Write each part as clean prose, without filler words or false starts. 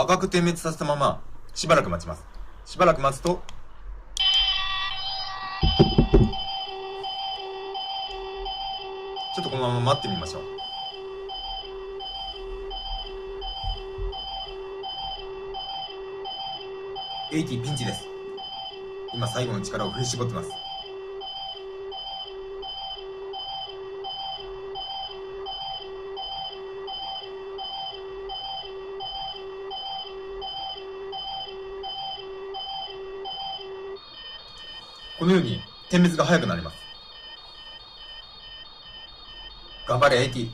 赤く点滅させたまま、しばらく待ちます。しばらく待つと、ちょっとこのまま待ってみましょう。80ピンチです。今最後の力を振り絞ってます。このように点滅が速くなります。頑張れ、80。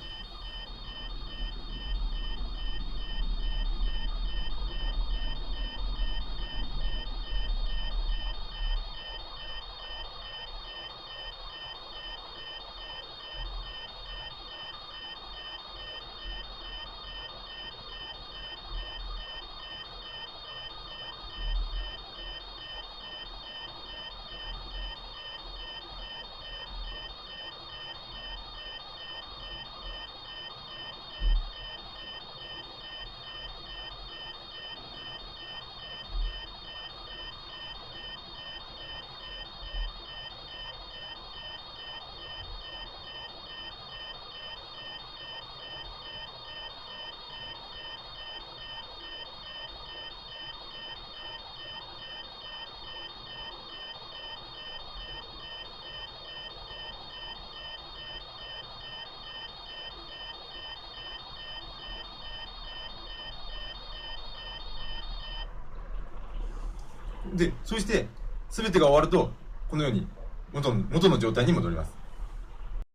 で、そして、すべてが終わると、このように元の状態に戻ります。